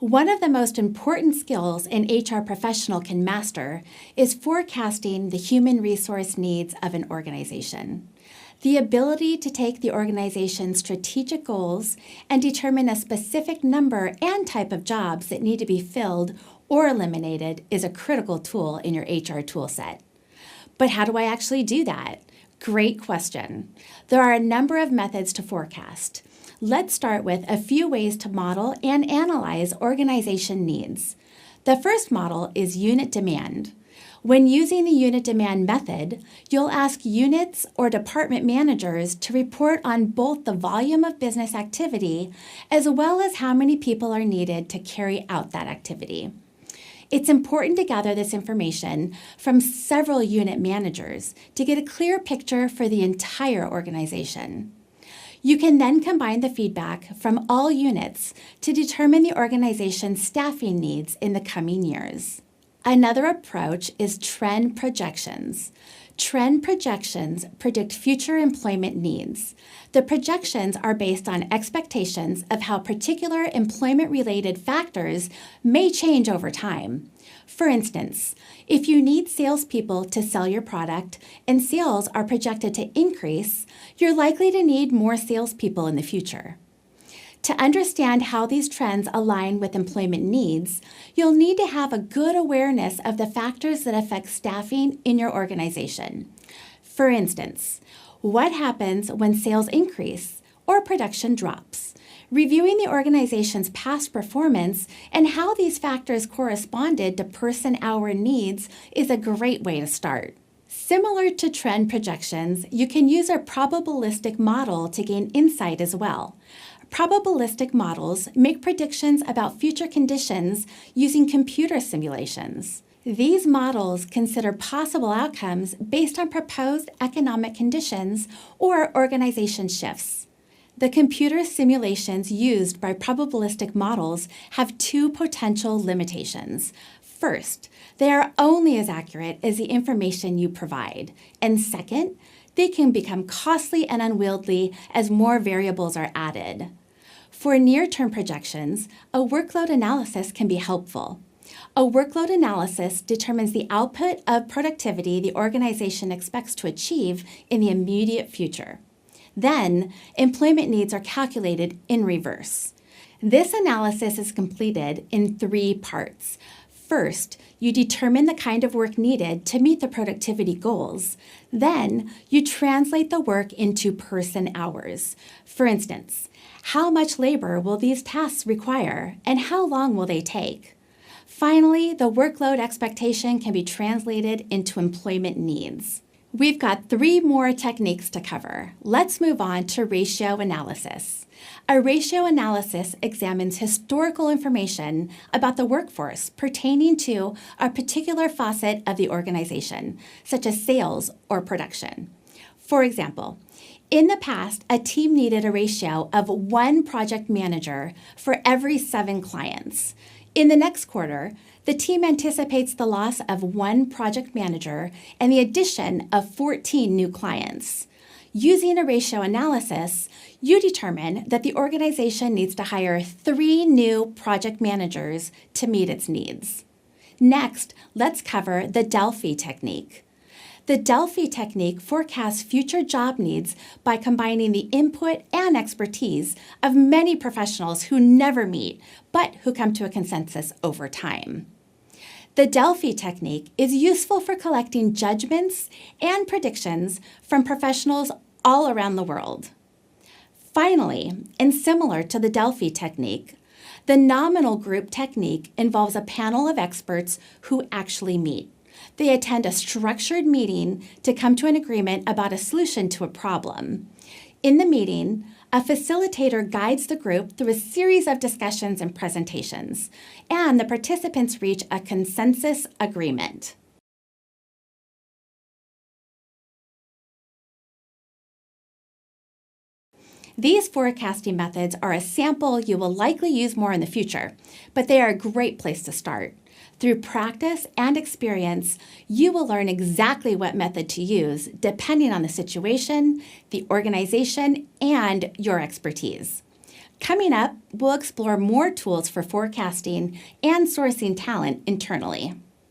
One of the most important skills an HR professional can master is forecasting the human resource needs of an organization. The ability to take the organization's strategic goals and determine a specific number and type of jobs that need to be filled or eliminated is a critical tool in your HR toolset. But how do I actually do that? Great question. There are a number of methods to forecast. Let's start with a few ways to model and analyze organization needs. The first model is unit demand. When using the unit demand method, you'll ask units or department managers to report on both the volume of business activity as well as how many people are needed to carry out that activity. It's important to gather this information from several unit managers to get a clear picture for the entire organization. You can then combine the feedback from all units to determine the organization's staffing needs in the coming years. Another approach is trend projections. Trend projections predict future employment needs. The projections are based on expectations of how particular employment-related factors may change over time. For instance, if you need salespeople to sell your product and sales are projected to increase, you're likely to need more salespeople in the future. To understand how these trends align with employment needs, you'll need to have a good awareness of the factors that affect staffing in your organization. For instance, what happens when sales increase or production drops? Reviewing the organization's past performance and how these factors corresponded to person-hour needs is a great way to start. Similar to trend projections, you can use a probabilistic model to gain insight as well. Probabilistic models make predictions about future conditions using computer simulations. These models consider possible outcomes based on proposed economic conditions or organization shifts. The computer simulations used by probabilistic models have two potential limitations. First, they are only as accurate as the information you provide. And second, they can become costly and unwieldy as more variables are added. For near-term projections, a workload analysis can be helpful. A workload analysis determines the output of productivity the organization expects to achieve in the immediate future. Then, employment needs are calculated in reverse. This analysis is completed in 3 parts. First, you determine the kind of work needed to meet the productivity goals. Then, you translate the work into person hours. For instance, how much labor will these tasks require, and how long will they take? Finally, the workload expectation can be translated into employment needs. We've got 3 more techniques to cover. Let's move on to ratio analysis. A ratio analysis examines historical information about the workforce pertaining to a particular facet of the organization, such as sales or production. For example, in the past, a team needed a ratio of 1 project manager for every 7 clients. In the next quarter, the team anticipates the loss of 1 project manager and the addition of 14 new clients. Using a ratio analysis, you determine that the organization needs to hire 3 new project managers to meet its needs. Next, let's cover the Delphi Technique. The Delphi Technique forecasts future job needs by combining the input and expertise of many professionals who never meet, but who come to a consensus over time. The Delphi Technique is useful for collecting judgments and predictions from professionals all around the world. Finally, and similar to the Delphi Technique, the Nominal group technique involves a panel of experts who actually meet. They attend a structured meeting to come to an agreement about a solution to a problem. In the meeting, a facilitator guides the group through a series of discussions and presentations, and the participants reach a consensus agreement. These forecasting methods are a sample you will likely use more in the future, but they are a great place to start. Through practice and experience, you will learn exactly what method to use depending on the situation, the organization, and your expertise. Coming up, we'll explore more tools for forecasting and sourcing talent internally.